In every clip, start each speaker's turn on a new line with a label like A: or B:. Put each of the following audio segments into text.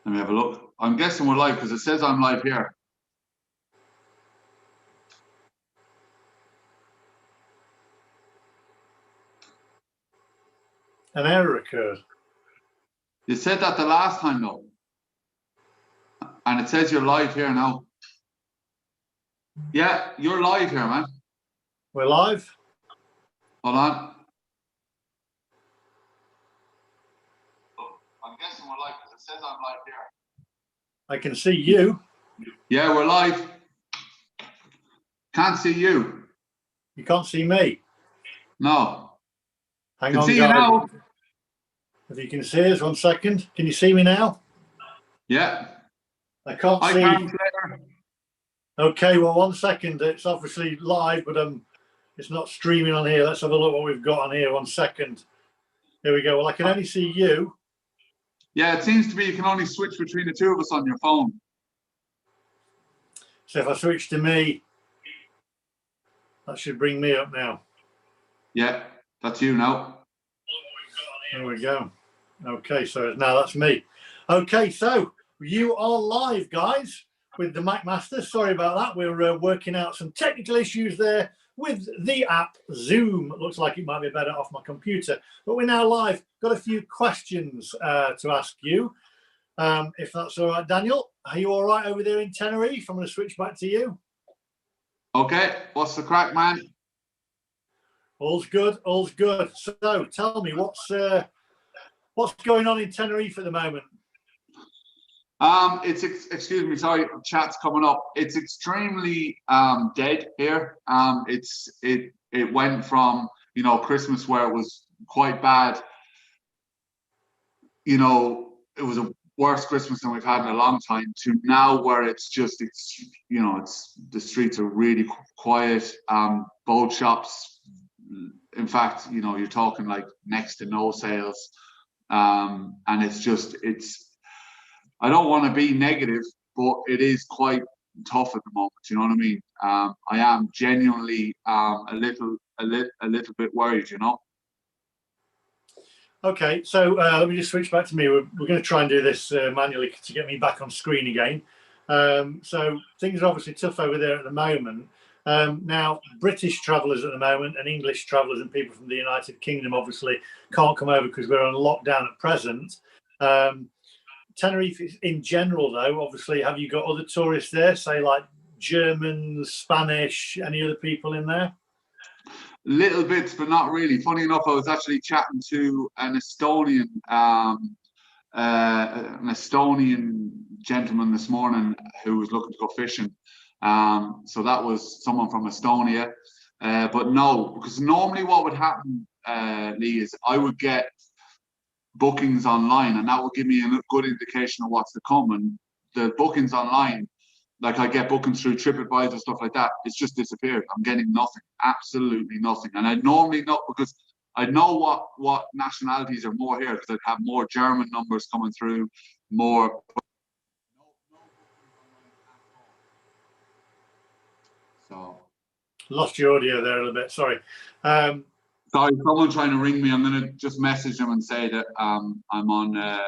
A: Let me have a look. I'm guessing we're live because it says I'm live here.
B: An error occurred.
A: You said that the last time though. And it says you're live here now. Yeah, you're live here, man.
B: We're live?
A: Hold on. Oh, I'm guessing we're live because it says I'm live here.
B: I can see you.
A: Yeah, we're live. Can't see you.
B: You can't see me.
A: No.
B: Hang
A: Can
B: on,
A: see
B: guys.
A: you now.
B: If you can see us, 1 second. Can you see me now?
A: Yeah.
B: I can't
A: I
B: see.
A: can't.
B: Okay, well, 1 second. It's obviously live, but it's not streaming on here. Let's have a look what we've got on here. 1 second. Here we go. Well, I can only see you.
A: Yeah, it seems to be you can only switch between the two of us on your phone.
B: So if I switch to me, that should bring me up now.
A: Yeah, that's you now.
B: There we go. Okay, so now that's me. Okay, so you are live, guys, with the MacMaster. Sorry about that. We're working out some technical issues there with the app Zoom. It looks like it might be better off my computer, but we're now live. Got a few questions to ask you, if that's all right. Daniel, are you all right over there in Tenerife? I'm going to switch back to you.
A: Okay, what's the crack, man?
B: All's good, all's good. So tell me, what's going on in Tenerife at the moment?
A: Excuse me, sorry, chat's coming up. It's extremely dead here. It went from, you know, Christmas where it was quite bad. You know, it was a worse Christmas than we've had in a long time, to now where it's you know, the streets are really quiet. Boat shops, in fact, you know, you're talking like next to no sales. And I don't want to be negative, but it is quite tough at the moment. You know what I mean? I am genuinely a little bit worried. You know.
B: Okay, so let me just switch back to me. We're going to try and do this manually to get me back on screen again. So things are obviously tough over there at the moment. Now, British travellers at the moment and English travellers and people from the United Kingdom obviously can't come over because we're on lockdown at present. Tenerife in general, though, obviously, have you got other tourists there, say like Germans, Spanish, any other people in there?
A: Little bits, but not really. Funny enough, I was actually chatting to an Estonian gentleman this morning who was looking to go fishing. So that was someone from Estonia. But no, because normally what would happen, Lee, is I would get bookings online, and that would give me a good indication of what's to come. And the bookings online, like I get bookings through TripAdvisor, stuff like that, it's just disappeared. I'm getting nothing, absolutely nothing. And I normally know, because I know what nationalities are more here, because I'd have more German numbers coming through, more. So
B: lost your audio there a little bit. Sorry.
A: Sorry, someone trying to ring me. I'm going to just message them and say that I'm on a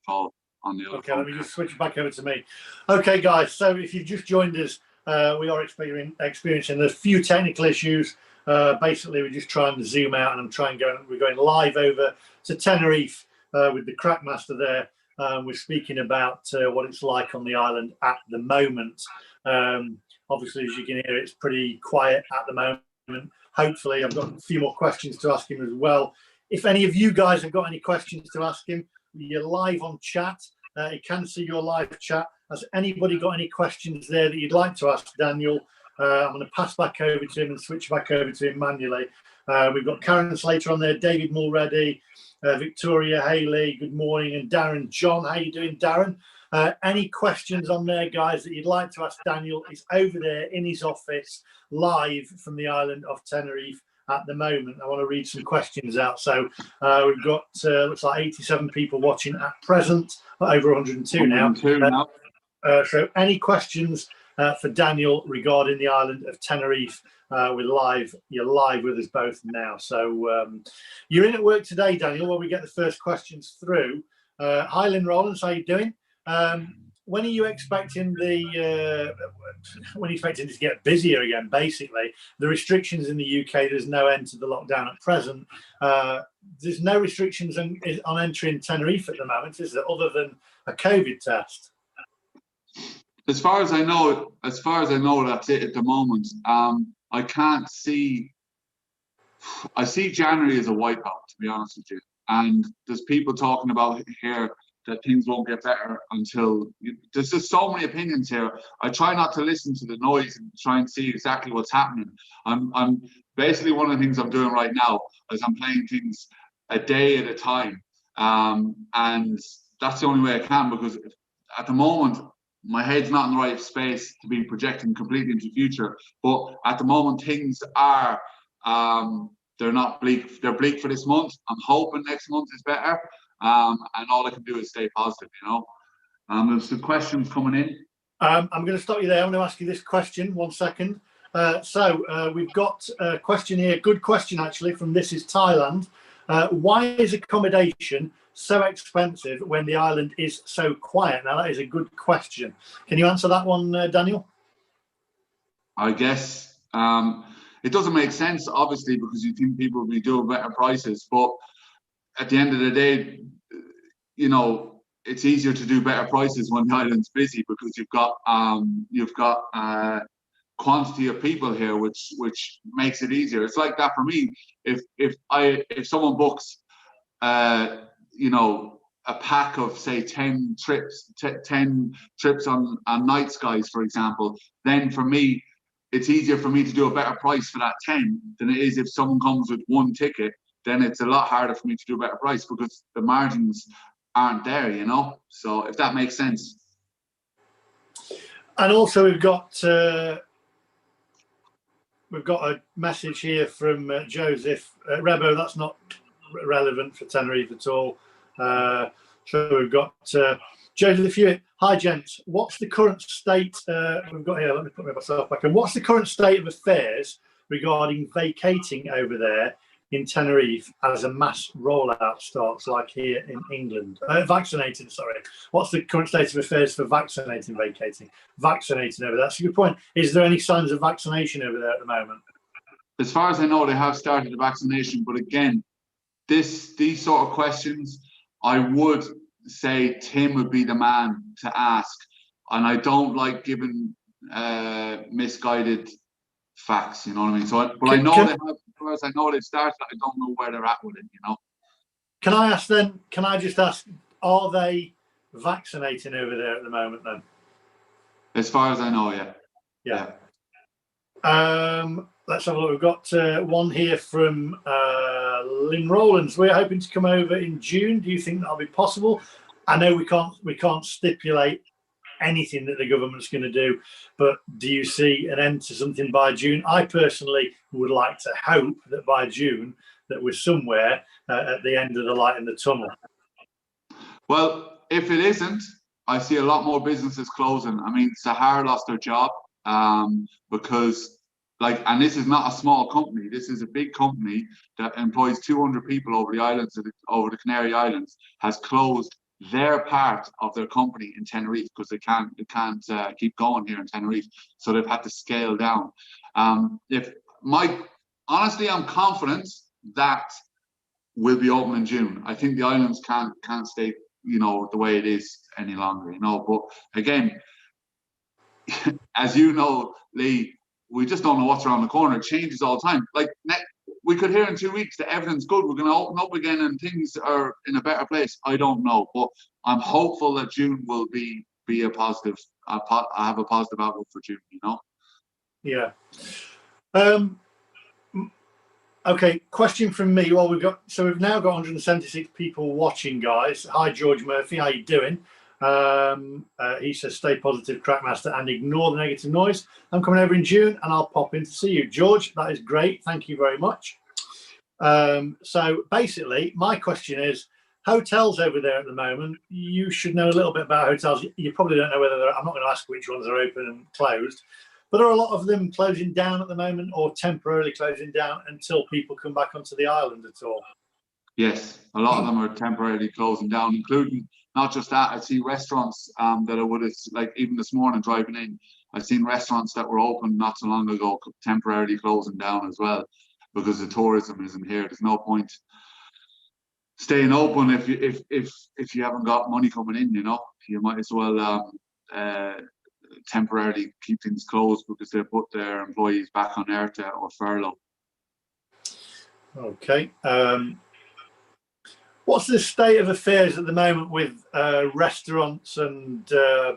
A: call on the other phone.
B: Let me just switch back over to me. Okay, guys. So if you've just joined us, we are experiencing a few technical issues. Basically, we're just trying to zoom out, and we're going live over to Tenerife with the MacMaster there. We're speaking about what it's like on the island at the moment. Obviously, as you can hear, it's pretty quiet at the moment. Hopefully, I've got a few more questions to ask him as well. If any of you guys have got any questions to ask him, you're live on chat. You can see your live chat. Has anybody got any questions there that you'd like to ask Daniel? I'm going to pass back over to him and switch back over to him manually. We've got Karen Slater on there, David Mulready, Victoria Haley, good morning, and Darren John. How you doing, Darren? Any questions on there, guys, that you'd like to ask Daniel? Is over there in his office, live from the island of Tenerife at the moment. I want to read some questions out. So we've got, looks like 87 people watching at present, over 102 now. So any questions for Daniel regarding the island of Tenerife? You're live with us both now. So you're in at work today, Daniel, while we get the first questions through. Hi, Lynn Rollins, how you doing? When are you expecting when are you expecting it to get busier again? Basically, the restrictions in the UK, there's no end to the lockdown at present. There's no restrictions on entering Tenerife at the moment, is there, other than a COVID test?
A: As far as I know, that's it at the moment. I can't see. I see January as a wipeout, to be honest with you. And there's people talking about here that things won't get better until there's just so many opinions here. I try not to listen to the noise and try and see exactly what's happening. I'm basically, one of the things I'm doing right now is I'm playing things a day at a time, and that's the only way I can, because at the moment my head's not in the right space to be projecting completely into the future. But at the moment things are they're not bleak. They're bleak for this month. I'm hoping next month is better. And all I can do is stay positive, you know. There's some questions coming in.
B: I'm going to stop you there. I'm going to ask you this question. 1 second. So we've got a question here. Good question, actually, from This Is Thailand. Why is accommodation so expensive when the island is so quiet? Now, that is a good question. Can you answer that one, Daniel?
A: I guess it doesn't make sense, obviously, because you think people will be doing better prices, but at the end of the day, you know, it's easier to do better prices when the island's busy, because you've got quantity of people here, which makes it easier. It's like that for me. If someone books, you know, a pack of, say, 10 trips on night skies, for example, then for me, it's easier for me to do a better price for that 10 than it is if someone comes with one ticket. Then it's a lot harder for me to do a better price because the margins aren't there, you know. So if that makes sense.
B: And also we've got a message here from Joseph. Rebo, that's not relevant for Tenerife at all. So we've got Joseph Hewitt. Hi, gents. What's the current state? We've got here. Let me put myself back in. What's the current state of affairs regarding vacating over there in Tenerife as a mass rollout starts, like here in England? Vaccinating, sorry. What's the current state of affairs for vaccinating over there? That's a good point. Is there any signs of vaccination over there at the moment?
A: As far as I know, they have started the vaccination, but again, these sort of questions, I would say Tim would be the man to ask, and I don't like giving misguided facts, you know what I mean? So, but I know they have. As far as I know, they've started. I don't know where they're at with it, you know.
B: Can I ask then? Can I just ask? Are they vaccinating over there at the moment? Then,
A: as far as I know, yeah.
B: Let's have a look. We've got one here from Lynn Rowlands. We're hoping to come over in June. Do you think that'll be possible? I know we can't stipulate anything that the government's going to do, but do you see an end to something by June? I personally would like to hope that by June that we're somewhere at the end of the light in the tunnel. Well,
A: if it isn't, I see a lot more businesses closing. I mean, Sahara lost their job because, like, and this is not a small company. This is a big company that employs 200 people over the islands, over the Canary Islands, has closed their part of their company in Tenerife because they can't keep going here in Tenerife, so they've had to scale down. Honestly, I'm confident that we'll be open in June. I think the islands can't stay, you know, the way it is any longer, you know. But again, as you know, Lee, we just don't know what's around the corner. It changes all the time. Like, we could hear in 2 weeks that everything's good, we're going to open up again and things are in a better place. I don't know, but I'm hopeful that June will be a positive. I have a positive outlook for June, you know.
B: Yeah. Okay, question from me. Well, we've now got 176 people watching, guys. Hi, George Murphy. How you doing? He says, stay positive, Crackmaster, and ignore the negative noise. I'm coming over in June and I'll pop in to see you. George, that is great. Thank you very much. So basically, my question is, hotels over there at the moment, you should know a little bit about hotels. You probably don't know whether I'm not going to ask which ones are open and closed, but are a lot of them closing down at the moment or temporarily closing down until people come back onto the island at all?
A: Yes, a lot of them are temporarily closing down, including not just that, I see restaurants that I would have, like even this morning driving in, I've seen restaurants that were open not so long ago temporarily closing down as well because the tourism isn't here. There's no point staying open if you haven't got money coming in. You know, you might as well temporarily keep things closed because they put their employees back on ERTA or furlough.
B: Okay. What's the state of affairs at the moment with restaurants and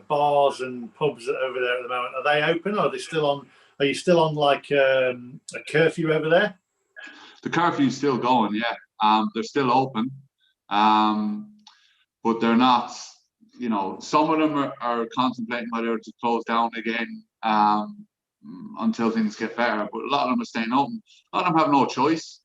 B: bars and pubs over there at the moment? Are they open? Or are they still on? Are you still on like a curfew over there?
A: The curfew's still going, yeah. They're still open, but they're not. You know, some of them are contemplating whether to close down again until things get better. But a lot of them are staying open. A lot of them have no choice.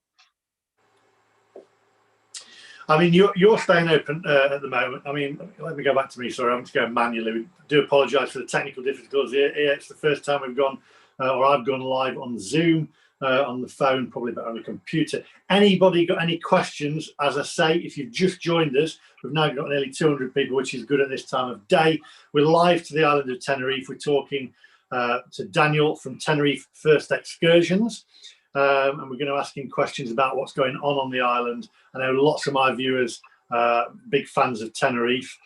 B: I mean, you're staying open at the moment. I mean, let me go back to me. Sorry, I'm just going manually. We do apologise for the technical difficulties here. It's the first time we've gone, or I've gone live on Zoom, on the phone, probably better on the computer. Anybody got any questions? As I say, if you've just joined us, we've now got nearly 200 people, which is good at this time of day. We're live to the island of Tenerife. We're talking to Daniel from Tenerife First Excursions. And we're going to ask him questions about what's going on the island. I know lots of my viewers big fans of Tenerife.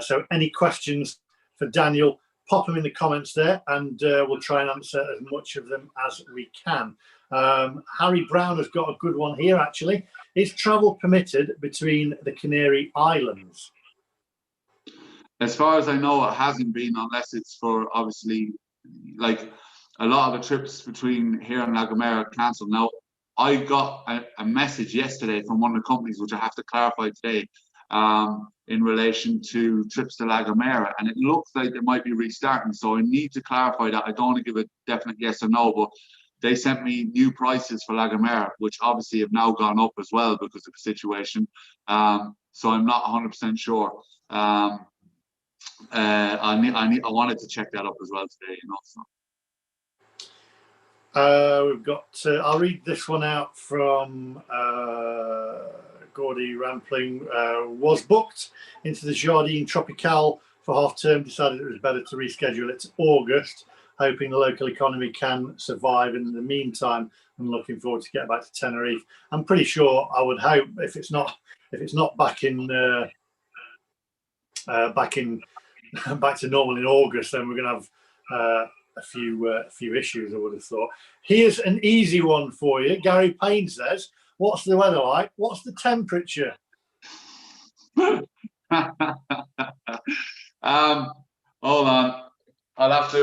B: So any questions for Daniel, pop them in the comments there, and we'll try and answer as much of them as we can. Harry Brown has got a good one here, actually. Is travel permitted between the Canary Islands?
A: As far as I know, it hasn't been, unless it's for, obviously, like a lot of the trips between here and La Gomera are cancelled. Now, I got a message yesterday from one of the companies, which I have to clarify today, in relation to trips to La Gomera, and it looks like they might be restarting. So I need to clarify that. I don't want to give a definite yes or no, but they sent me new prices for La Gomera, which obviously have now gone up as well because of the situation. So I'm not 100% sure. I wanted to check that up as well today, you know. So.
B: We've got, I'll read this one out from Gordy Rampling. Was booked into the Jardine Tropicale for half term, decided it was better to reschedule it to August, hoping the local economy can survive in the meantime. I'm looking forward to getting back to Tenerife. I'm pretty sure, I would hope, if it's not back to normal in August, then we're going to have a few issues, I would have thought. Here's an easy one for you. Gary Payne says, what's the weather like? What's the temperature?
A: Hold on. I'll have to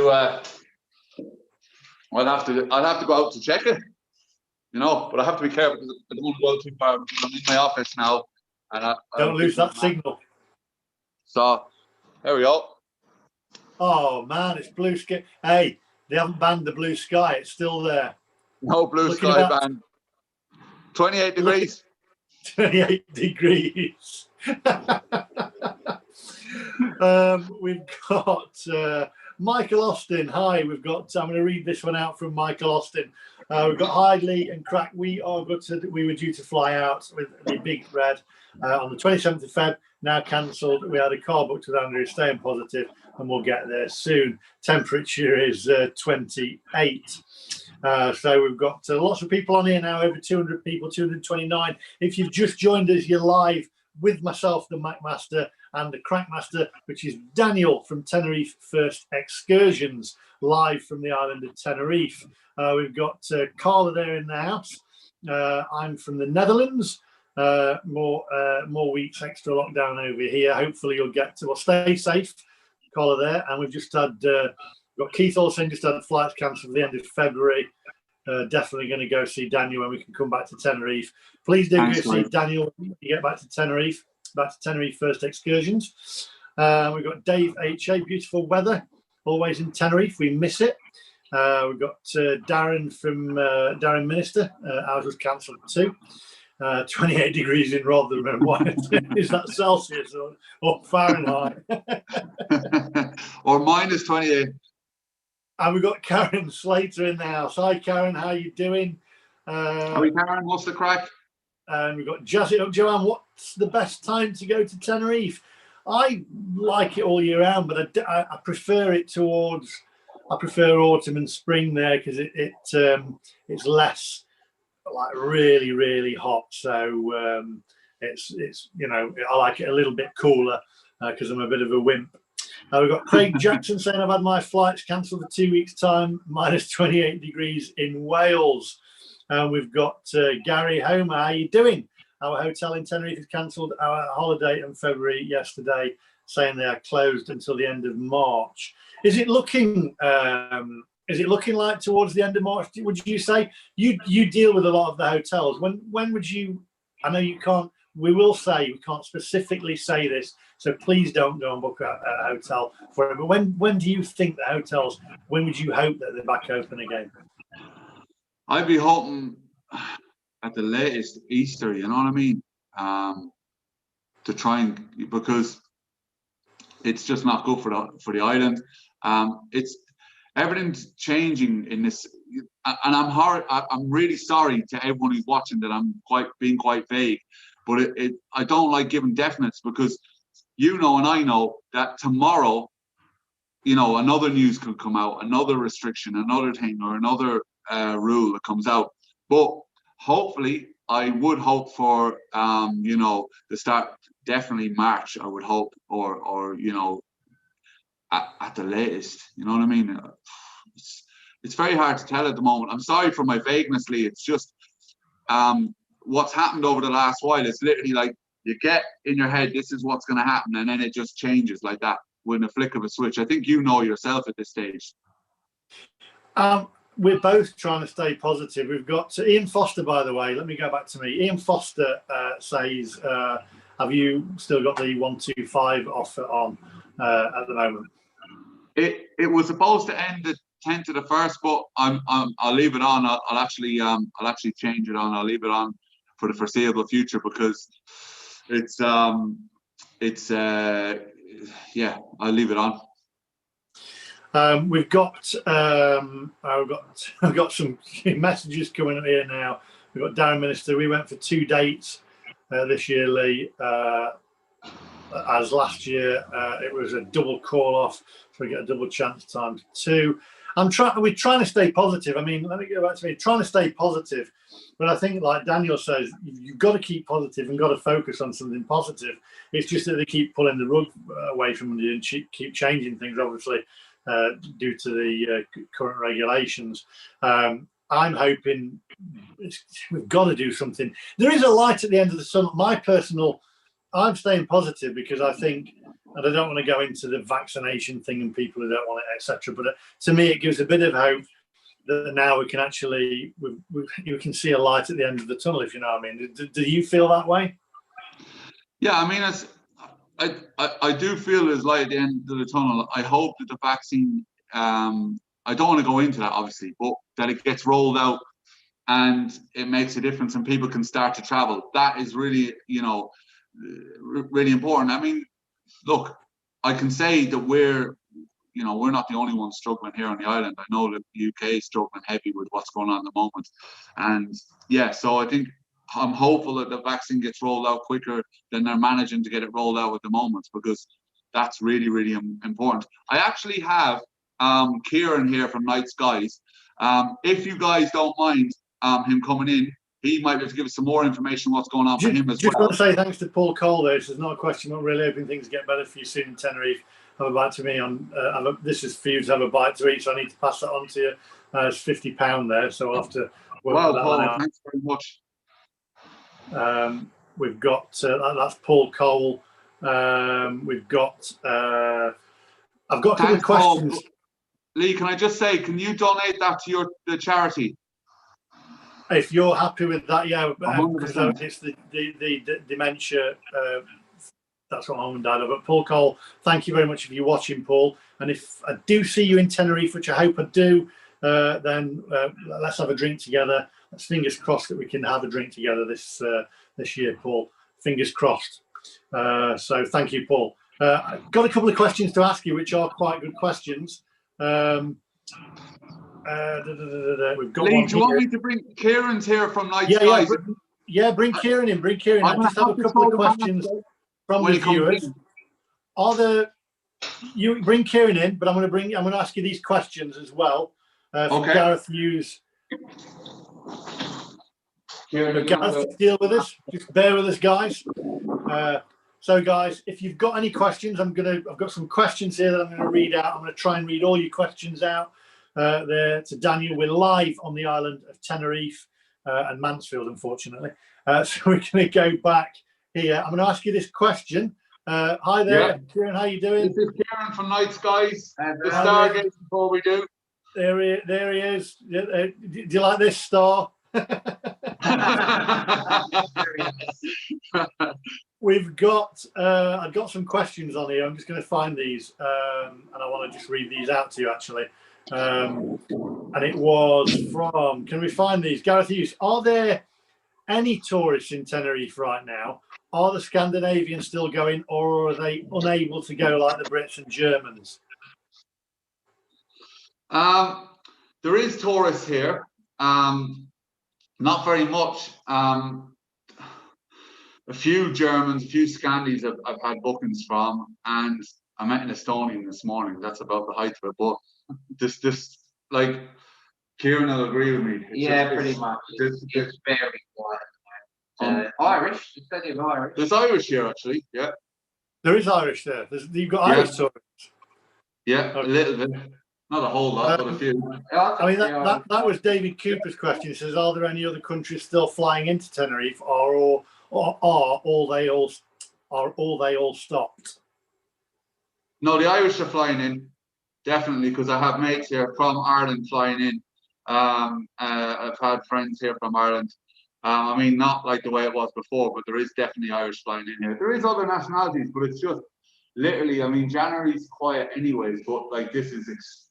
A: go out to check it, you know, but I have to be careful because I don't want to go too far because I'm in my office now. And
B: don't lose that signal.
A: So there we go.
B: Oh man, it's blue sky. Hey, they haven't banned the blue sky. It's still there.
A: No blue sky ban. 28 degrees.
B: 28 degrees. We've got Michael Austin. Hi, I'm going to read this one out from Michael Austin. We've got Hidley and Craic. We were due to fly out with the Big Red on the 27th of Feb. Now cancelled. We had a car booked with Andrew, staying positive, and we'll get there soon. Temperature is 28. So we've got lots of people on here now, over 200 people, 229. If you've just joined us, you're live with myself, the MacMaster, and the Crankmaster, which is Daniel from Tenerife First Excursions, live from the island of Tenerife. We've got Carla there in the house. I'm from the Netherlands. More weeks extra lockdown over here. Hopefully you'll get to, well, stay safe, Carla there. And we've just had, got Keith Olsen, just had flights cancelled at the end of February. Definitely going to go see Daniel when we can come back to Tenerife. Please do go see Daniel when you get back to Tenerife First Excursions. We've got Dave H.A., beautiful weather, always in Tenerife. We miss it. We've got Darren from Darren Minister. Ours was cancelled too. 28 degrees in Rotherham. What is that, Celsius or Fahrenheit?
A: Or minus 28.
B: And we've got Karen Slater in the house. Hi, Karen. How you doing?
A: Hi, Karen. What's the crack?
B: And we've got Jazzy. Joanne, what's the best time to go to Tenerife? I like it all year round, but I prefer it towards. I prefer autumn and spring there because it's less like really hot. So it's you know, I like it a little bit cooler because I'm a bit of a wimp. We've got Craig Jackson saying I've had my flights cancelled for 2 weeks' time, minus 28 degrees in Wales. And we've got Gary Homer. How you doing? Our hotel in Tenerife has cancelled our holiday in February yesterday, saying they are closed until the end of March. Is it looking like towards the end of March? Would you say you deal with a lot of the hotels? When would you? I know you can't. We will say we can't specifically say this, so please don't go and book a hotel for it. But when do you think the hotels? When would you hope that they're back open again?
A: I'd be hoping at the latest Easter. You know what I mean? To try and, because it's just not good for the island. It's everything's changing in this, and I'm really sorry to everyone who's watching that I'm being quite vague, but I don't like giving definites, because you know and I know that tomorrow, you know, another news could come out, another restriction, another thing, or another rule that comes out. But hopefully, I would hope for you know, the start, definitely March, I would hope, or you know, at the latest. You know what I mean? It's very hard to tell at the moment. I'm sorry for my vagueness, Lee. It's just what's happened over the last while. It's literally like you get in your head, this is what's going to happen, and then it just changes like that with a flick of a switch. I think you know yourself at this stage.
B: We're both trying to stay positive. We've got Ian Foster, by the way. Let me go back to me. Ian Foster says, have you still got the 125 offer on at the moment?
A: It was supposed to end the 10th to the 1st, but I'll leave it on. I'll actually change it on. I'll leave it on for the foreseeable future, because it's yeah, I'll leave it on.
B: I've got some messages coming up here now. We've got Darren Minister. We went for 2 dates this year, Lee. As last year, it was a double call off, so we get a double chance times 2. We're trying to stay positive. I mean, let me go back to me. Trying to stay positive, but I think, like Daniel says, you've got to keep positive and got to focus on something positive. It's just that they keep pulling the rug away from you and keep changing things, obviously, due to the current regulations. I'm hoping we've got to do something. There is a light at the end of the tunnel. I'm staying positive because I think, and I don't want to go into the vaccination thing and people who don't want it, etc. But to me, it gives a bit of hope that now we can actually, you can see a light at the end of the tunnel, if you know what I mean. Do you feel that way?
A: Yeah, I mean, I do feel there's light at the end of the tunnel. I hope that the vaccine, I don't want to go into that, obviously, but that it gets rolled out and it makes a difference and people can start to travel. That is really, you know, really important. I mean, look, I can say that we're not the only ones struggling here on the island. I know that the UK is struggling heavy with what's going on at the moment. And yeah, so I'm hopeful that the vaccine gets rolled out quicker than they're managing to get it rolled out at the moment, because that's really, really important. I actually have Kieran here from Night Skies. If you guys don't mind him coming in, he might be able to give us some more information on what's going on for him as well.
B: Just want to say thanks to Paul Cole there. This is not a question. I'm really hoping things get better for you soon in Tenerife. Have a bite to me on. This is for you to have a bite to eat, so I need to pass that on to you. It's £50 there, so I'll have to work that
A: Paul,
B: out.
A: thanks very much.
B: We've got that's Paul Cole. We've got. I've got a couple of questions.
A: Paul. Lee, can I just say, can you donate that to the charity?
B: If you're happy with that, yeah, because
A: 100%.
B: it's the dementia. That's what Mum and Dad have. But Paul Cole, thank you very much if you're watching, Paul. And if I do see you in Tenerife, which I hope I do, then let's have a drink together. Let's fingers crossed that we can have a drink together this year, Paul. Fingers crossed. So thank you, Paul. I've got a couple of questions to ask you, which are quite good questions. We've got
A: Lee,
B: one.
A: do you want me to bring Kieran's here from Night
B: Skies?
A: Skies?
B: Yeah, bring Kieran in. Bring Kieran in. I just have a couple of questions from the viewers. are there? You bring Kieran in, but I'm going to ask you these questions as well. From
A: Okay.
B: Gareth Hughes.
A: Kieran,
B: Gareth, deal with us. Just bear with us, guys. So, guys, if you've got any questions, I've got some questions here that I'm going to read out. I'm going to try and read all your questions out there to Daniel. We're live on the island of Tenerife and Mansfield, unfortunately. So we're going to go back here. I'm going to ask you this question. Hi there, Kieran. How you doing?
A: This is Kieran from Night Skies. The Stargate before we do.
B: There he is. Do you like this star? We've got I've got some questions on here. I'm just going to find these and I want to just read these out to you actually. And it was from, can we find these? Gareth Hughes, are there any tourists in Tenerife right now? Are the Scandinavians still going, or are they unable to go like the Brits and Germans?
A: There is tourists here. Not very much. A few Germans, a few Scandis I've had bookings from, and I met an Estonian this morning. That's about the height of it. But this like Kieran will agree with me.
C: Pretty much. It's very quiet. Irish, there's plenty of Irish.
A: There's Irish here actually. Yeah.
B: There is Irish there. You've got Irish tourists.
A: Yeah, okay. A little bit. Not a whole lot, but a few.
B: I mean, that was David Cooper's question. He says, are there any other countries still flying into Tenerife, or are all they all stopped?
A: No, the Irish are flying in, definitely, because I have mates here from Ireland flying in. I've had friends here from Ireland. I mean, not like the way it was before, but there is definitely Irish flying in here. There is other nationalities, but it's just literally, I mean, January's quiet anyways, but like this is
C: it's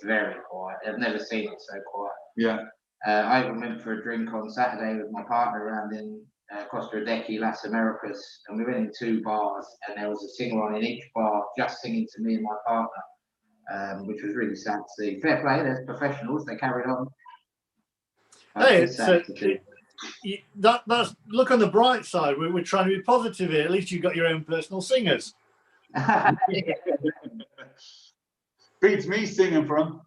C: very quiet. I've never seen it so quiet.
A: Yeah.
C: I went for a drink on Saturday with my partner around in Costa Adeje, Las Americas, and we went in 2 bars, and there was a singer on in each bar just singing to me and my partner, which was really sad to see. Fair play, there's professionals, they carried on.
B: Hey, that's look on the bright side. We're trying to be positive here. At least you've got your own personal singers.
A: Beats me singing for him.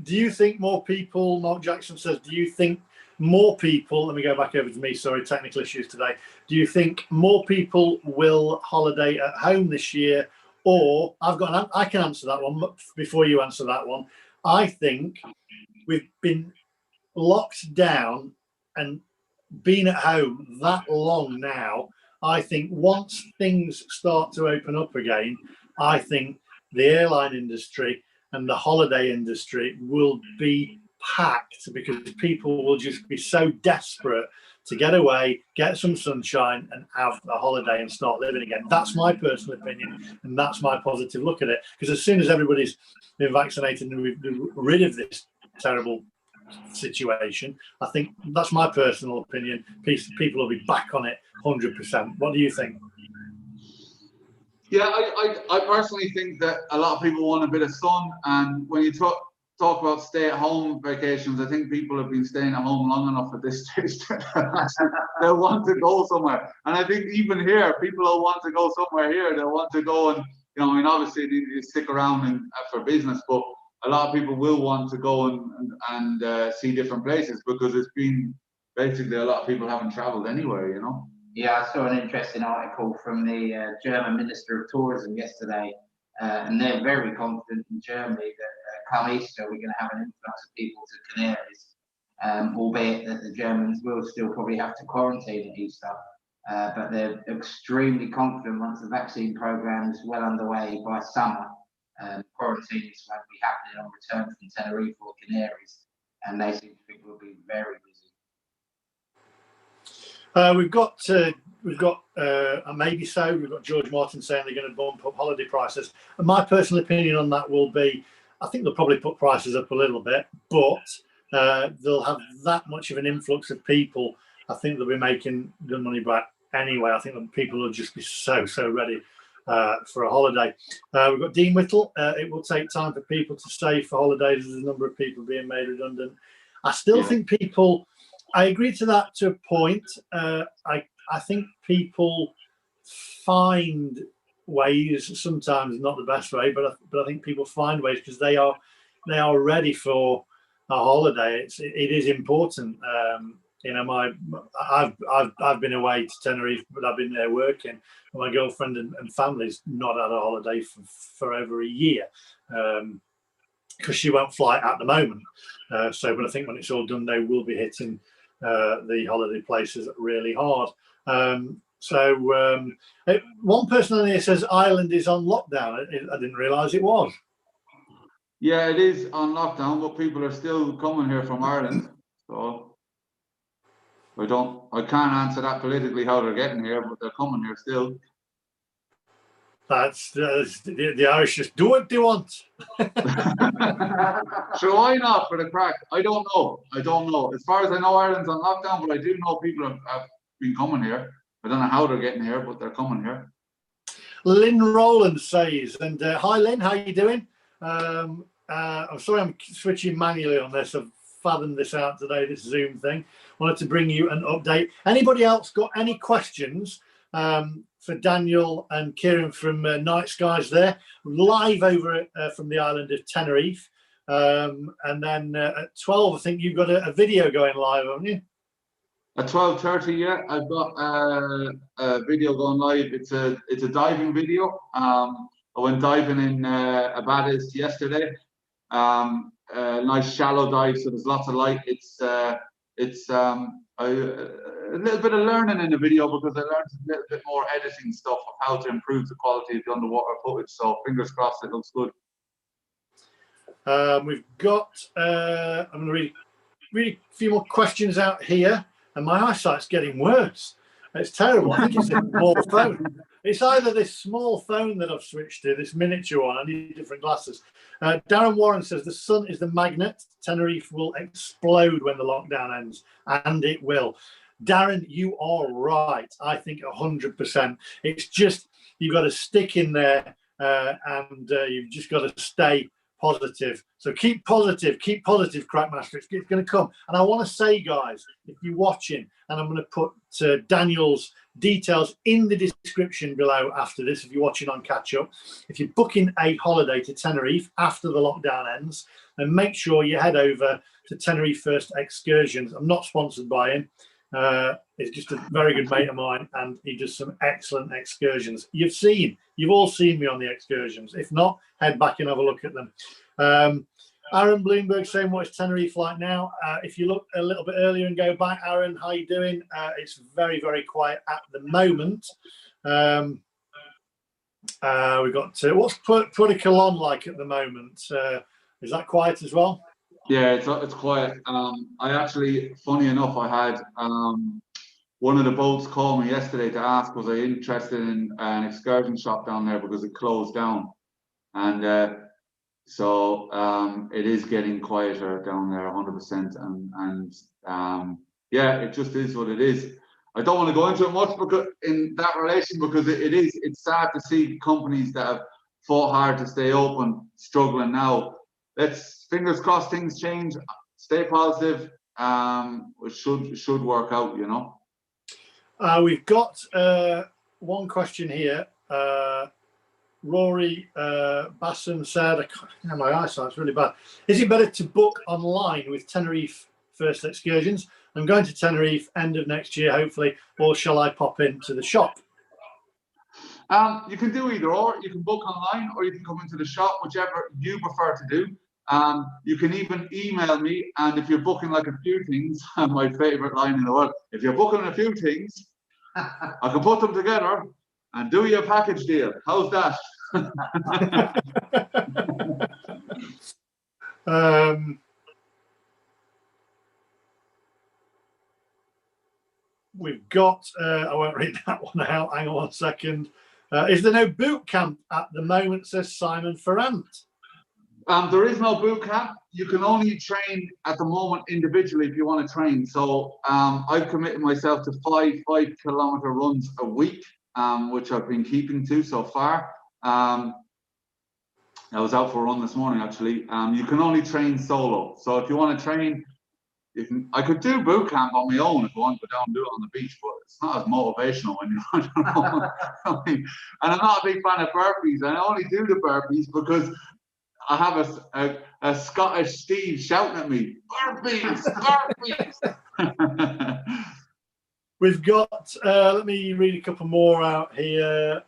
B: Do you think more people, Mark Jackson says, do you think more people, let me go back over to me, sorry, technical issues today. Do you think more people will holiday at home this year? Or I can answer that one before you answer that one. I think we've been locked down and been at home that long now. I think once things start to open up again, I think the airline industry and the holiday industry will be packed, because people will just be so desperate to get away, get some sunshine and have a holiday and start living again. That's my personal opinion, and that's my positive look at it. Because as soon as everybody's been vaccinated and we've been rid of this terrible situation, I think that's my personal opinion. People will be back on it 100%. What do you think?
A: Yeah, I personally think that a lot of people want a bit of sun, and when you talk about stay-at-home vacations, I think people have been staying at home long enough at this stage. They'll want to go somewhere, and I think even here, people will want to go somewhere here. They'll want to go, and I mean, obviously they stick around and for business, but a lot of people will want to go and see different places, because it's been basically a lot of people haven't travelled anywhere,
C: Yeah, I saw an interesting article from the German Minister of Tourism yesterday, and they're very confident in Germany that come Easter we're going to have an influx of people to Canaries, albeit that the Germans will still probably have to quarantine at Easter. But they're extremely confident once the vaccine program is well underway by summer, quarantines won't be happening on return from Tenerife or Canaries, and they seem to think we'll be very busy.
B: We've got maybe so. We've got George Martin saying they're going to bump up holiday prices. And my personal opinion on that will be, I think they'll probably put prices up a little bit, but they'll have that much of an influx of people. I think they'll be making the money back anyway. I think that people will just be so ready for a holiday. We've got Dean Whittle. It will take time for people to save for holidays. There's a number of people being made redundant. I still think people I agree to that to a point. I think people find ways, sometimes not the best way, but I think people find ways because they are ready for a holiday. It is important. I've been away to Tenerife, but I've been there working. My girlfriend and family's not had a holiday for over a year because she won't fly at the moment. But I think when it's all done, they will be hitting the holiday places really hard. One person on here says Ireland is on lockdown. I didn't realise it was.
A: Yeah, it is on lockdown, but people are still coming here from Ireland. So I can't answer that politically how they're getting here, but they're coming here still.
B: That's the Irish just do what they want.
A: So why not for the crack? I don't know. As far as I know, Ireland's on lockdown, but I do know people have been coming here. I don't know how they're getting here, but they're coming here.
B: Lynn Rowland says, and hi Lynn, how you doing? I'm sorry I'm switching manually on this. I've fathomed this out today, this Zoom thing. Wanted to bring you an update. Anybody else got any questions for Daniel and Kieran from Night Skies there? Live over from the island of Tenerife. And then at 12, I think you've got a video going live, haven't you?
A: At 12:30, yeah, I've got a video going live. It's a diving video. I went diving in Abades yesterday. A nice shallow dive, so there's lots of light. It's a little bit of learning in the video because I learned a little bit more editing stuff of how to improve the quality of the underwater footage. So fingers crossed, it looks good.
B: We've got. I'm going to read a few more questions out here. And my eyesight's getting worse. It's terrible. I think it's a small phone. It's either this small phone that I've switched to, this miniature one. I need different glasses. Darren Warren says the sun is the magnet. Tenerife will explode when the lockdown ends, and it will. Darren, you are right. I think 100%. It's just you've got to stick in there, and you've just got to stay positive. So keep positive, CraigMaster. It's going to come. And I want to say, guys, if you're watching, and I'm going to put Daniel's details in the description below after this, if you're watching on catch up, if you're booking a holiday to Tenerife after the lockdown ends, then make sure you head over to Tenerife First Excursions. I'm not sponsored by him. It's just a very good mate of mine, and he does some excellent excursions. You've all seen me on the excursions. If not, head back and have a look at them. Aaron Bloomberg saying, what is Tenerife like now? If you look a little bit earlier and go back, Aaron, how you doing? It's very, very quiet at the moment. We've got what's Puerto Colón like at the moment? Is that quiet as well?
A: Yeah, it's quiet. I actually, funny enough, I had one of the boats call me yesterday to ask was I interested in an excursion shop down there because it closed down, and so it is getting quieter down there 100%, and yeah, it just is what it is. I don't want to go into it much because in that relation because it's sad to see companies that have fought hard to stay open struggling now. Let's fingers crossed things change. Stay positive. It should work out, you know.
B: We've got one question here. Rory Bassam said, my eyesight's really bad. Is it better to book online with Tenerife First Excursions? I'm going to Tenerife end of next year, hopefully, or shall I pop into the shop?
A: You can do either or. You can book online or you can come into the shop, whichever you prefer to do. You can even email me, and if you're booking like a few things, my favorite line in the world, if you're booking a few things, I can put them together and do you a package deal. How's that?
B: We've got, I won't read that one out. Hang on 1 second. Is there no boot camp at the moment, says Simon Ferrant?
A: There is no boot camp. You can only train at the moment individually if you want to train. So I've committed myself to 5-kilometer runs a week, which I've been keeping to so far. I was out for a run this morning, actually. You can only train solo. So if you want to train I could do boot camp on my own if I want to go down and do it on the beach, but it's not as motivational when you're on. I mean, and I'm not a big fan of burpees. I only do the burpees because I have a Scottish Steve shouting at me, burpees, burpees.
B: We've got, let me read a couple more out here.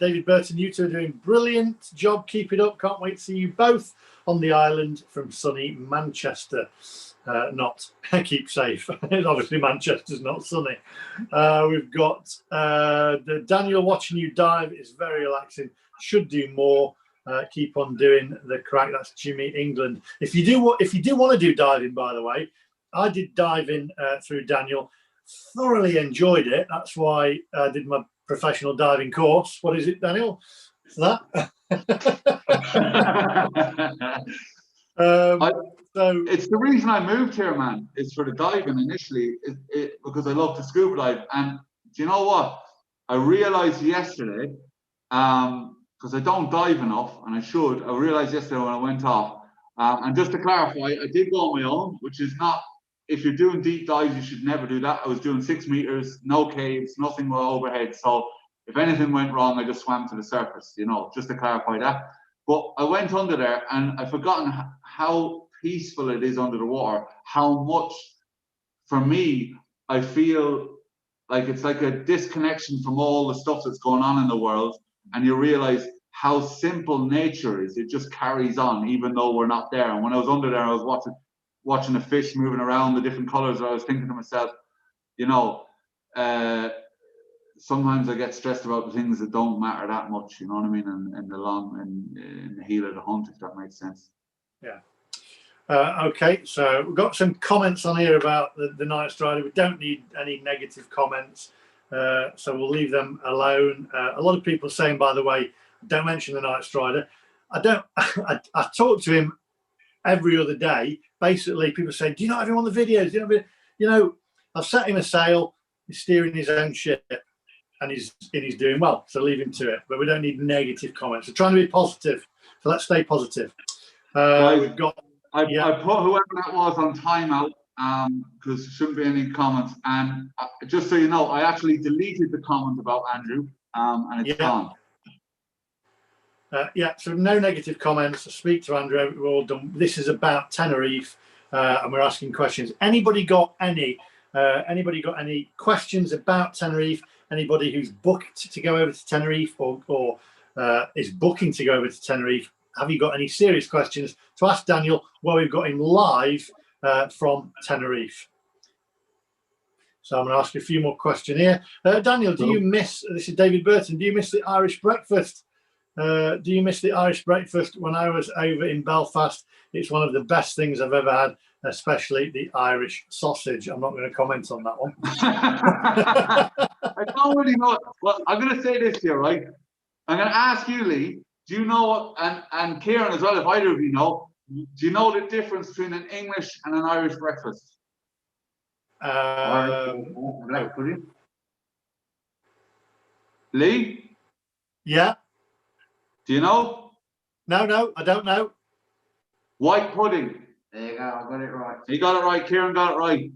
B: David Burton, you two are doing brilliant job. Keep it up. Can't wait to see you both on the island from sunny Manchester. Not keep safe. Obviously, Manchester's not sunny. We've got Daniel, watching you dive is very relaxing. Should do more. Keep on doing the Craic. That's Jimmy, England. If you do want to do diving, by the way, I did diving through Daniel. Thoroughly enjoyed it. That's why I did my professional diving course. What is it, Daniel? Is that? So
A: it's the reason I moved here, man. It's for the diving initially, because I love to scuba dive. And do you know what? I realized yesterday, because I don't dive enough, and I should. I realized yesterday when I went off. And just to clarify, I did go on my own, which is not. If you're doing deep dives, you should never do that. I was doing 6 meters, no caves, nothing overhead. So if anything went wrong, I just swam to the surface, you know, just to clarify that. But I went under there and I've forgotten how peaceful it is under the water, how much, for me, I feel like it's like a disconnection from all the stuff that's going on in the world. And you realize how simple nature is. It just carries on, even though we're not there. And when I was under there, I was watching the fish moving around, the different colors. I was thinking to myself, you know, sometimes I get stressed about the things that don't matter that much, you know what I mean, in the heel of the hunt, if that makes sense.
B: Yeah. Okay, so we've got some comments on here about the Night Strider. We don't need any negative comments, so we'll leave them alone. A lot of people saying, by the way, don't mention the Night Strider. I talk to him every other day. Basically, people say, do you not have him on the videos? You know, I've set him a sail, he's steering his own ship, and he's doing well, so leave him to it. But we don't need negative comments. We're trying to be positive, so let's stay positive. We've got... I
A: put whoever that was on timeout, because there shouldn't be any comments. And just so you know, I actually deleted the comment about Andrew, and it's gone.
B: So no negative comments. Speak to Andrew. We're all done. This is about Tenerife, and we're asking questions. Anybody got any questions about Tenerife? Anybody who's booked to go over to Tenerife or is booking to go over to Tenerife? Have you got any serious questions to ask Daniel? Well, we've got him live from Tenerife. So I'm going to ask you a few more questions here. Daniel, do you miss? This is David Burton. Do you miss the Irish breakfast? Do you miss the Irish breakfast? When I was over in Belfast, it's one of the best things I've ever had, especially the Irish sausage. I'm not going to comment on that one.
A: I don't really know. Well, I'm going to say this here, right? I'm going to ask you, Lee, do you know, and Kieran as well, if either of you know, do you know the difference between an English and an Irish breakfast? Lee?
B: Yeah.
A: Do you know?
B: No, I don't know.
A: White pudding.
C: There you go, I got it right.
A: You got it right, Kieran got it right.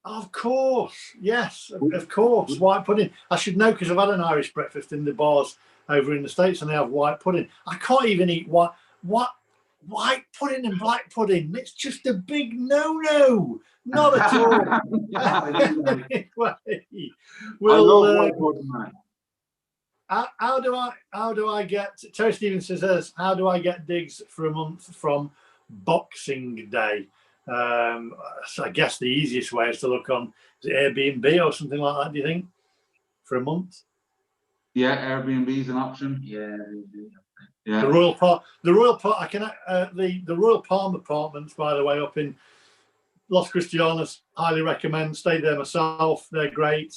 B: Of course, yes, of course, white pudding. I should know because I've had an Irish breakfast in the bars over in the States and they have white pudding. I can't even eat white pudding and black pudding. It's just a big no-no. Not at all. Anyway,
A: I love white pudding, man.
B: How do I get? Terry Stevens says, how do I get digs for a month from Boxing Day? So I guess the easiest way is to look on Airbnb or something like that. Do you think for a month?
A: Yeah, Airbnb is an option.
C: Yeah.
B: The Royal Palm Apartments, by the way, up in Los Cristianos. Highly recommend. Stayed there myself. They're great.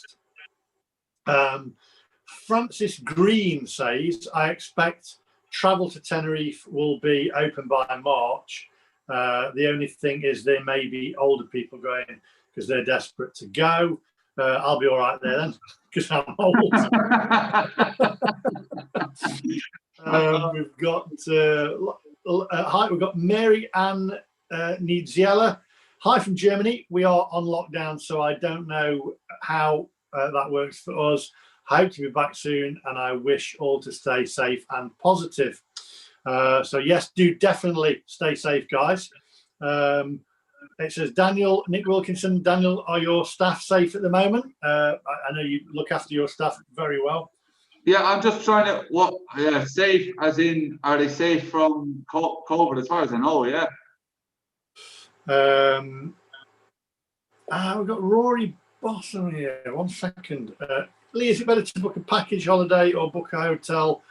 B: Francis Green says, I expect travel to Tenerife will be open by March. The only thing is there may be older people going because they're desperate to go. I'll be all right there then because I'm old. We've got Mary Ann Nidziela. Hi from Germany. We are on lockdown, so I don't know how that works for us. I hope to be back soon, and I wish all to stay safe and positive. So yes, do definitely stay safe, guys. It says, Daniel, Nick Wilkinson. Daniel, are your staff safe at the moment? I know you look after your staff very well.
A: Yeah, I'm just trying to, safe as in, are they safe from COVID as far as I know, yeah.
B: We've got Rory Bosson here. 1 second. Lee, is it better to book a package holiday or book a hotel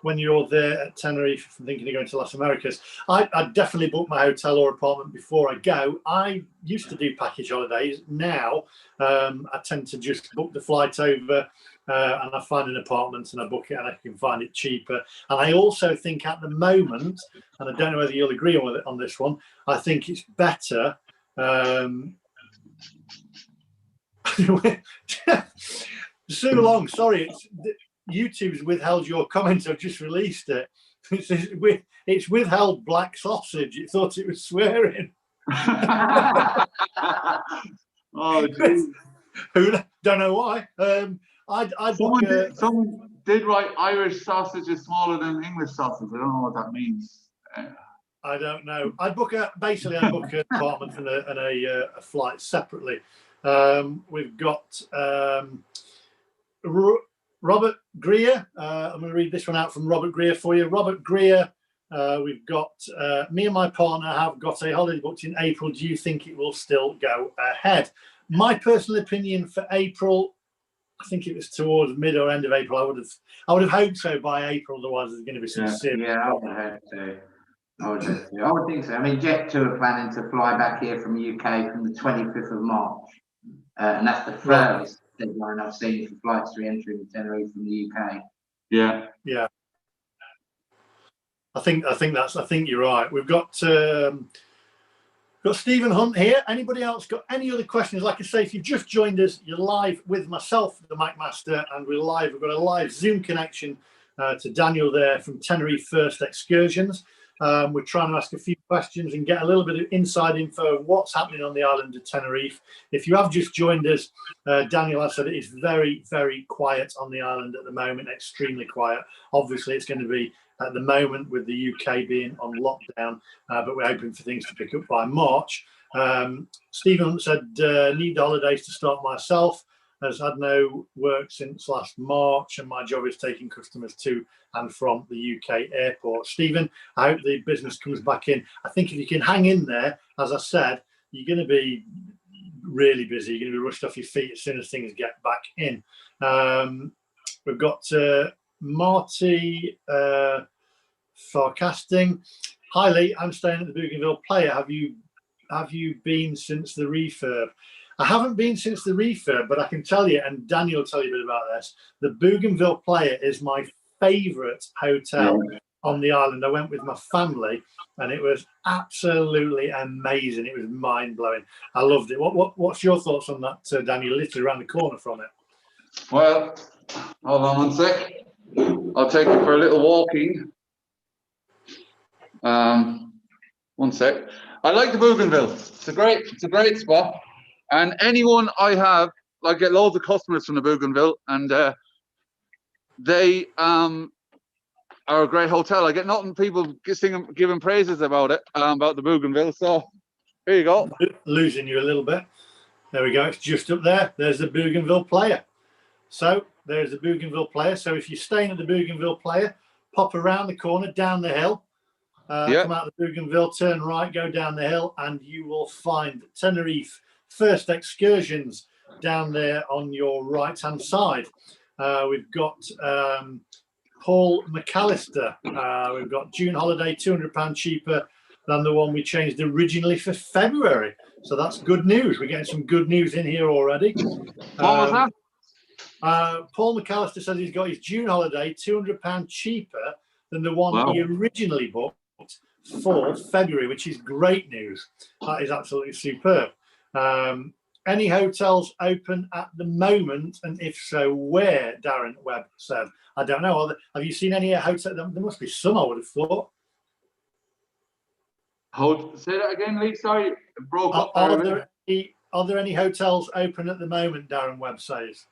B: when you're there at Tenerife if I'm thinking of going to Las Americas? I'd definitely book my hotel or apartment before I go. I used to do package holidays. Now I tend to just book the flight over and I find an apartment and I book it and I can find it cheaper. And I also think at the moment, and I don't know whether you'll agree on this one, I think it's better. So long, sorry, YouTube's withheld your comment. I've just released it. It's withheld black sausage. It thought it was swearing.
A: Oh, geez.
B: Who don't know why.
A: Someone did write Irish sausage is smaller than English sausage. I don't know what that means.
B: I don't know. I'd book an apartment and a flight separately. We've got Robert Greer. I'm going to read this one out from Robert Greer for you. Robert Greer, we've got me and my partner have got a holiday booked in April. Do you think it will still go ahead? My personal opinion for April, I think it was towards mid or end of April. I would have hoped so by April. Otherwise, there's going to be some serious.
C: Yeah, I would hope so. I would think so. I mean, Jet2 are planning to fly back here from the UK from the 25th of March. And that's the furthest deadline I've seen for flights re-entering Tenerife from the UK.
A: Yeah.
B: I think you're right. We've got Stephen Hunt here. Anybody else got any other questions? Like I say, if you've just joined us, you're live with myself, the MacMaster, and we're live. We've got a live Zoom connection to Daniel there from Tenerife First Excursions. We're trying to ask a few questions and get a little bit of inside info of what's happening on the island of Tenerife. If you have just joined us, Daniel has said it is very, very quiet on the island at the moment, extremely quiet. Obviously, it's going to be at the moment with the UK being on lockdown, but we're hoping for things to pick up by March. Stephen said, need the holidays to start myself. Has had no work since last March, and my job is taking customers to and from the UK airport. Stephen, I hope the business comes back in. I think if you can hang in there, as I said, you're going to be really busy. You're going to be rushed off your feet as soon as things get back in. We've got Marty forecasting. Hi Lee, I'm staying at the Bougainville Player. Have you been since the refurb? I haven't been since the refurb, but I can tell you, and Daniel will tell you a bit about this, the Bougainville Player is my favourite hotel on the island. I went with my family and it was absolutely amazing. It was mind-blowing. I loved it. What's your thoughts on that, Daniel? Literally around the corner from it.
A: Well, hold on 1 sec. I'll take you for a little walking. 1 sec. I like the Bougainville. It's a great spot. And anyone I get loads of customers from the Bougainville, and they are a great hotel. I get nothing people giving praises about it, about the Bougainville. So here you go.
B: Losing you a little bit. There we go. It's just up there. There's the Bougainville Player. So there's the Bougainville Player. So if you're staying at the Bougainville Player, pop around the corner, down the hill, come out of the Bougainville, turn right, go down the hill, and you will find Tenerife First Excursions down there on your right-hand side. We've got Paul McAllister. We've got June holiday, £200 cheaper than the one we changed originally for February. So that's good news. We're getting some good news in here already.
A: What was that?
B: Paul McAllister says he's got his June holiday £200 cheaper than the one he originally booked for February, which is great news. That is absolutely superb. Any hotels open at the moment, and if so, where? Darren Webb said. I don't know. Have you seen any hotels? There must be some, I would have thought.
A: Say that again, Lee. Sorry, it broke up.
B: Are there any hotels open at the moment, Darren Webb says?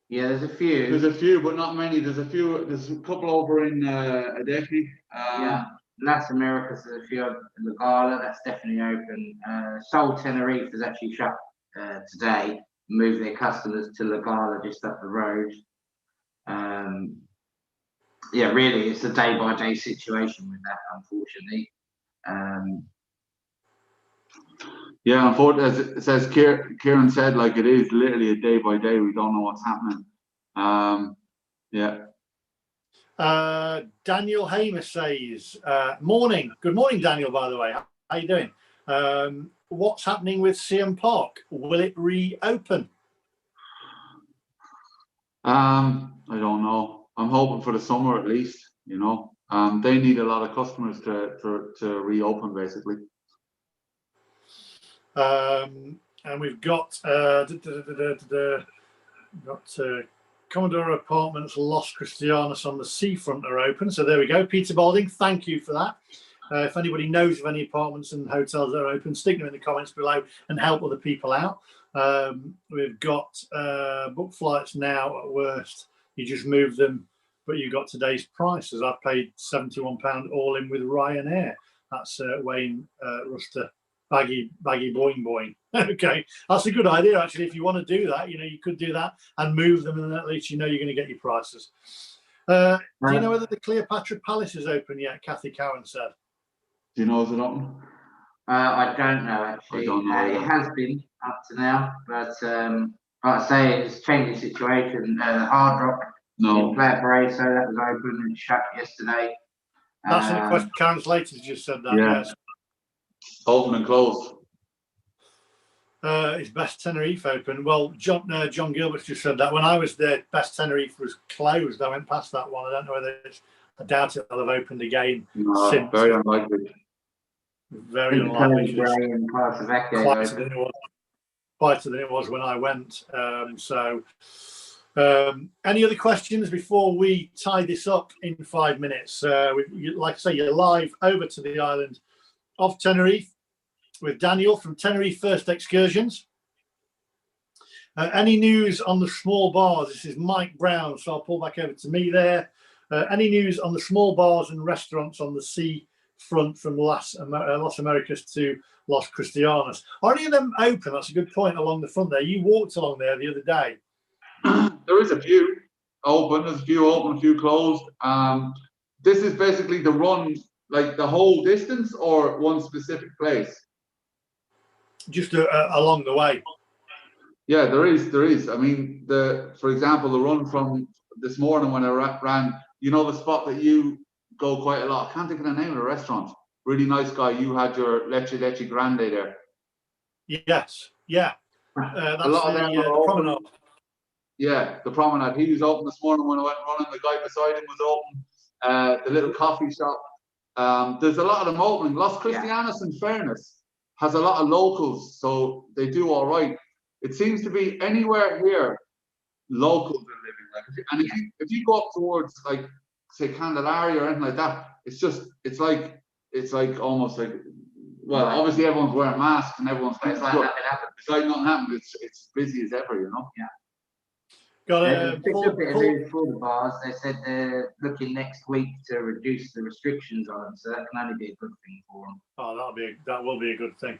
C: Yeah, there's a few.
A: There's a few, but not many. There's a couple over in Adeje.
C: Yeah, Las Americas, there's a few. La Gala, that's definitely open. Sol Tenerife is actually shut today. Moved their customers to La Gala just up the road. Yeah, really, it's a day-by-day situation with that, unfortunately.
A: Yeah, unfortunately, as it says, Kieran said, like it is literally a day by day. We don't know what's happening. Yeah.
B: Daniel Hamer says, morning. Good morning, Daniel, by the way. How you doing? What's happening with CM Park? Will it reopen?
A: I don't know. I'm hoping for the summer at least, you know. They need a lot of customers to reopen, basically.
B: And we've got Commodore Apartments Los Cristianos on the seafront are open. So there we go. Peter Balding, thank you for that. If anybody knows of any apartments and hotels that are open, stick them in the comments below and help other people out. We've got book flights now at worst. You just move them, but you got today's prices. I've paid £71 all in with Ryanair. That's Wayne Ruster. Baggy boing boing. Okay, that's a good idea actually. If you want to do that, you know, you could do that and move them, and at least you know you're going to get your prices. Do you know whether the Cleopatra Palace is open yet? Kathy Cowan said.
A: Do you know, is it open?
C: I don't know actually.
A: I don't know.
C: It has been up to now, but like I say, it's changing situation. Hard Rock in Playa Paraiso, that was open and shut yesterday.
B: That's in the question. Karen Slater's just said that.
A: Yeah.
B: Yes.
A: Open and closed.
B: Is Best Tenerife open? Well, John Gilbert just said that. When I was there, Best Tenerife was closed. I went past that one. I don't know whether it's. I doubt it. They'll have opened again since.
A: Very unlikely.
B: Very unlikely.
C: Quieter
B: than it was when I went. Any other questions before we tie this up in 5 minutes? Like I say, you're live over to the island of Tenerife with Daniel from Tenerife First Excursions. Any news on the small bars? This is Mike Brown, so I'll pull back over to me there. Any news on the small bars and restaurants on the sea front from Las Americas to Los Cristianos? Are any of them open? That's a good point along the front there. You walked along there the other day.
A: There is a few open. There's a few open, a few closed. This is basically the run, like the whole distance, or one specific place?
B: Just along the way.
A: Yeah, there is. I mean, for example, the run from this morning when I ran, you know, the spot that you go quite a lot. I can't think of the name of the restaurant. Really nice guy. You had your Leche Grande there.
B: Yes. Yeah. That's
A: a lot of them
B: the promenade.
A: Yeah, the promenade. He was open this morning when I went running. The guy beside him was open. The little coffee shop. There's a lot of them opening. Los Cristianos, in fairness, has a lot of locals, so they do all right. It seems to be anywhere here, locals are living. Like, if you go up towards, like, say Candelaria or anything like that, it's like almost like, well, obviously everyone's wearing masks and everyone's.
C: It's like nothing happened.
A: It's like nothing happened. It's busy as ever, you know.
C: Yeah.
B: Got
C: a bit of news for the bars. They said they're looking next week to reduce the restrictions on them, so that can only be a good thing for them.
B: Oh, that will be a good thing.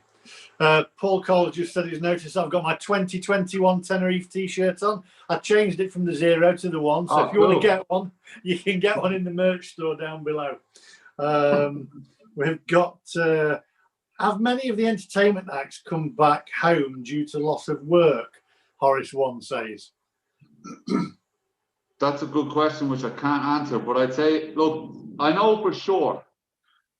B: Paul Cole just said he's noticed I've got my 2021 Tenerife t-shirt on. I changed it from the 0 to the 1, so if you want to get one, you can get one in the merch store down below. We've got. Have many of the entertainment acts come back home due to loss of work? Horace One says.
A: That's a good question, which I can't answer, but I'd say, look, I know for sure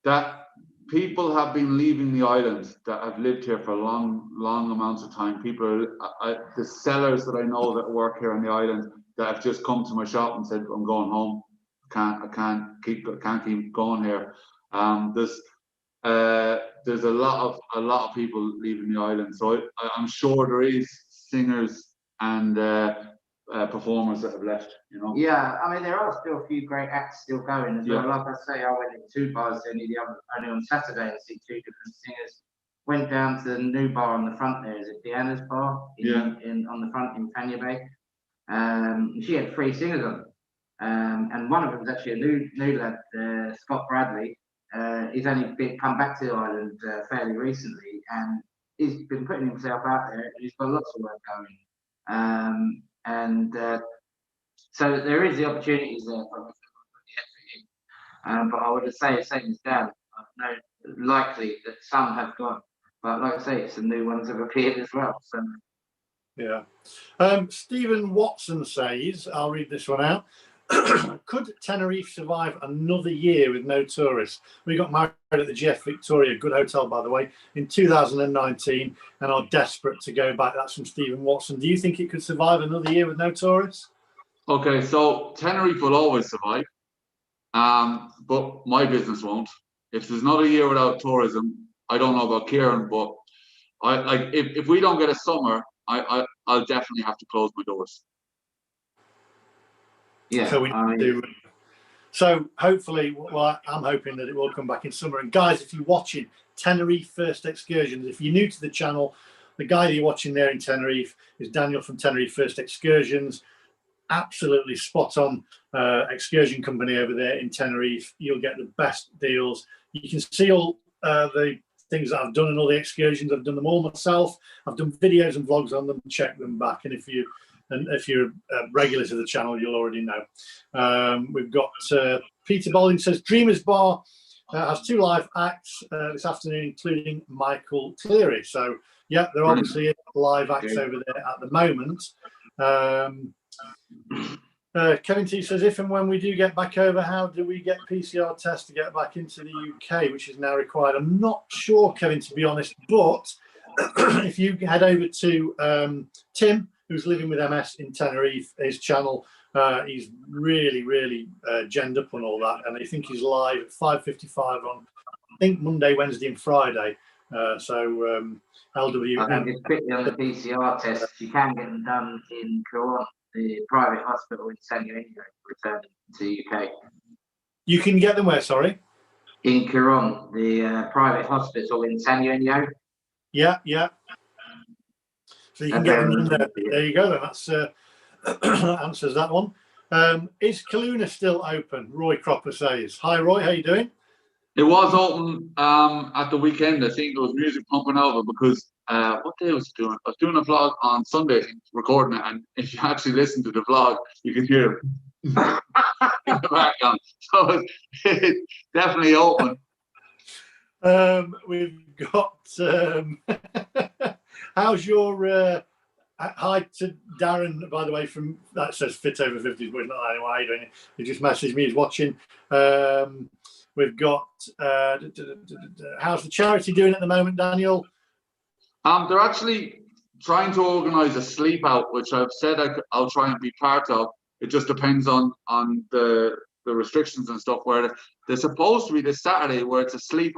A: that people have been leaving the island that have lived here for long amounts of time. People are the sellers that I know that work here on the island that have just come to my shop and said, I'm going home. I can't keep going here. There's a lot of people leaving the island, so I'm sure there is singers and performers that have left, you know.
C: Yeah, I mean, there are still a few great acts still going as well.
A: Yeah.
C: Like I say, I went in 2 bars only on Saturday to see 2 different singers. Went down to the new bar on the front there, is it Deanna's bar? On the front in Panya Bay. She had 3 singers on. And one of them was actually a new lad, Scott Bradley. He's only come back to Ireland fairly recently, and he's been putting himself out there, and he's got lots of work going. So there is the opportunities there for the effort in. But I would say, same as Dan, I know likely that some have gone, but like I say, some new ones have appeared as well. So
B: yeah. Stephen Watson says, I'll read this one out. Could Tenerife survive another year with no tourists? We got married at the GF Victoria, good hotel by the way, in 2019 and are desperate to go back. That's from Stephen Watson. Do you think it could survive another year with no tourists?
A: Okay, so Tenerife will always survive, but my business won't. If there's not a year without tourism, I don't know about Kieran, but if we don't get a summer, I'll definitely have to close my doors.
C: Yeah,
B: so we need to do. So hopefully, well, I'm hoping that it will come back in summer. And guys, if you're watching Tenerife First Excursions, if you're new to the channel, the guy that you're watching there in Tenerife is Daniel from Tenerife First Excursions. Absolutely spot on excursion company over there in Tenerife. You'll get the best deals. You can see all the things that I've done and all the excursions. I've done them all myself. I've done videos and vlogs on them. Check them back. And if you're regular to the channel, you'll already know. We've got Peter Bolding says Dreamers Bar has 2 live acts this afternoon, including Michael Cleary. So yeah, they're obviously live acts over there at the moment. Kevin T says, if and when we do get back over, how do we get PCR tests to get back into the UK, which is now required? I'm not sure, Kevin, to be honest, but if you head over to Tim, who's living with MS in Tenerife, his channel, he's really genned up on all that, and I think he's live at 5:55 on, I think, Monday, Wednesday and Friday. LW.
C: I think it's quickly on the PCR tests. You can get them done in Craic, the private hospital in San Diego, returning to UK.
B: You can get them where, sorry?
C: In Craic, the private hospital in San Diego.
B: Yeah. So you can get them done there. There you go. Then that's that answers that one. Is Kelowna still open? Roy Cropper says. Hi, Roy. How you doing?
A: It was open at the weekend. I think there was music pumping over because what day was I doing? I was doing a vlog on Sunday, recording it, and if you actually listen to the vlog, you can hear it in the background. So it's definitely open.
B: We've got how's your hi to Darren, by the way, from that says fit over 50s, but not anyway. Doing it. He just messaged me. He's watching. We've got how's the charity doing at the moment, Daniel?
A: They're actually trying to organise a sleep out, which I've said I'll try and be part of. It just depends on the restrictions and stuff. Where they're supposed to be this Saturday, where it's a sleep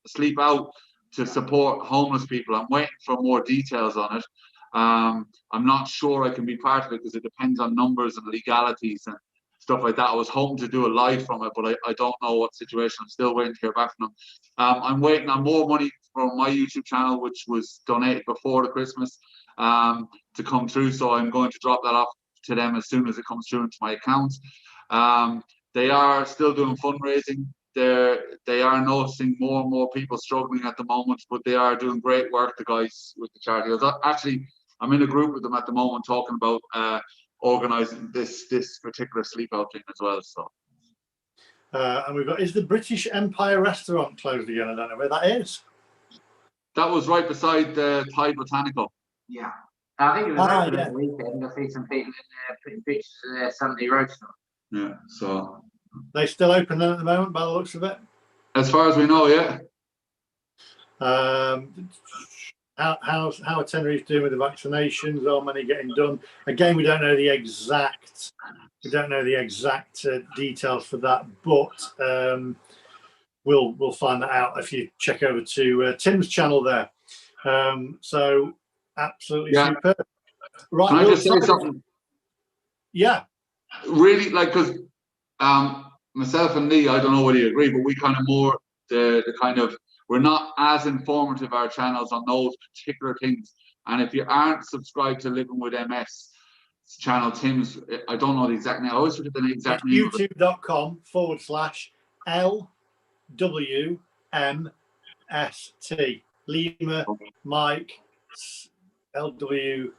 A: sleep out to support homeless people. I'm waiting for more details on it. I'm not sure I can be part of it because it depends on numbers and legalities and stuff like that. I was hoping to do a live from it, but I don't know what situation. I'm still waiting to hear back from them. I'm waiting on more money from my YouTube channel, which was donated before the Christmas, to come through. So I'm going to drop that off to them as soon as it comes through into my account. They are still doing fundraising. They are noticing more and more people struggling at the moment, but they are doing great work, the guys with the charity. I'm in a group with them at the moment talking about organising this particular sleep out thing as well. So,
B: and we've got, is the British Empire restaurant closed again? I don't know where that is.
A: That was right beside the Thai Botanical.
C: Yeah, I think it was over the weekend. I see some people in there putting pictures of their Sunday roast.
A: Yeah, so
B: they still open then at the moment, by the looks of it.
A: As far as we know, yeah.
B: How are Tenerife doing with the vaccinations? Are many getting done? Again, we don't know the exact details for that, but we'll find that out if you check over to Tim's channel there. So absolutely superb. Right,
A: can I just say something?
B: Yeah.
A: Really, like, because myself and Lee, I don't know whether you agree, but we kind of more the kind of, we're not as informative, our channels, on those particular things. And if you aren't subscribed to Living with MS channel, Tim's, I don't know the exact name. I always forget the exact name.
B: youtube.com/LWMST. Lima, Mike, LW,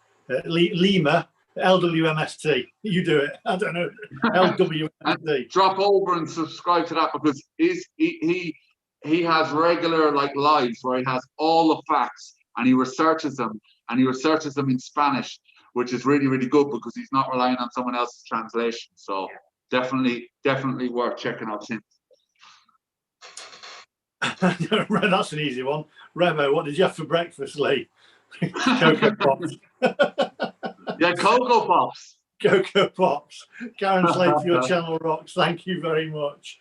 B: Lima, LWMST. You do it. I don't know. LWMST.
A: Drop over and subscribe to that, because he has regular like lives where he has all the facts and he researches them in Spanish, which is really, really good because he's not relying on someone else's translation. So definitely worth checking out Tim.
B: That's an easy one. Remo, what did you have for breakfast, Lee? Cocoa Pops.
A: Yeah, Cocoa Pops.
B: Cocoa Pops. Karen Slater, your channel rocks. Thank you very much.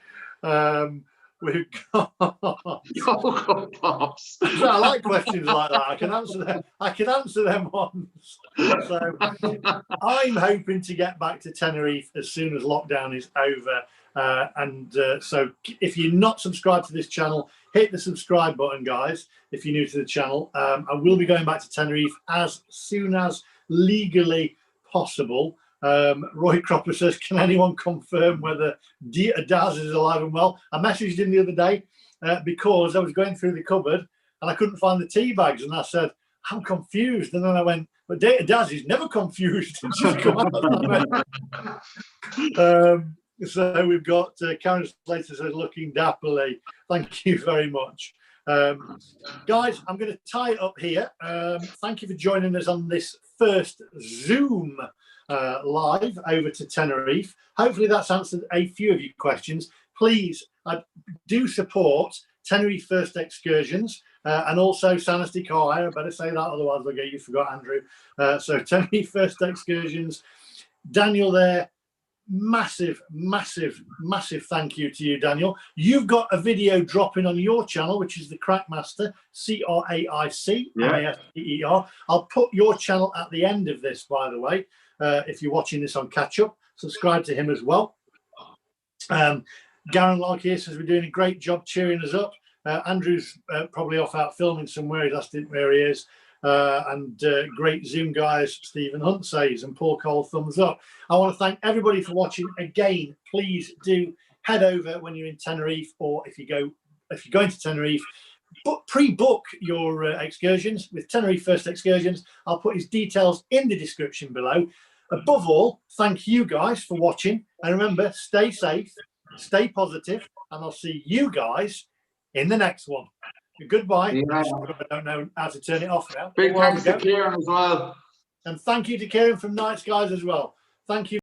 B: We've got
A: Cocoa Pops.
B: So I like questions like that. I can answer them once. So I'm hoping to get back to Tenerife as soon as lockdown is over. So if you're not subscribed to this channel, hit the subscribe button, guys, if you're new to the channel. I will be going back to Tenerife as soon as legally possible. Roy Cropper says, can anyone confirm whether Daz is alive and well? I messaged him the other day because I was going through the cupboard and I couldn't find the tea bags, and I said, I'm confused. And then I went, but Daz is never confused. It's just come out. So we've got Karen Slater says, looking dapperly. Thank you very much. Guys, I'm going to tie it up here. Thank you for joining us on this first Zoom live over to Tenerife. Hopefully that's answered a few of your questions. Please do support Tenerife First Excursions and also Sanity Car Hire. I better say that, otherwise I'll get you forgot, Andrew. So Tenerife First Excursions. Daniel there, massive massive thank you to you, Daniel. You've got a video dropping on your channel, which is the MacMaster, CRAIC. I'll put your channel at the end of this, by the way. If you're watching this on catch up, subscribe to him as well. Garen Log here says we're doing a great job cheering us up. Andrew's probably off out filming somewhere. He's asked where he is. And great Zoom guys, Stephen Hunt says, and Paul Cole, thumbs up. I want to thank everybody for watching. Again, please do head over when you're in Tenerife, or if you're going to Tenerife, pre-book your excursions with Tenerife First Excursions. I'll put his details in the description below. Above all, thank you guys for watching, and remember, stay safe, stay positive, and I'll see you guys in the next one. Goodbye. Yeah. I don't know how to turn it off now.
A: Big thanks to Kieran as well.
B: And thank you to Kieran from Night Skies as well. Thank you.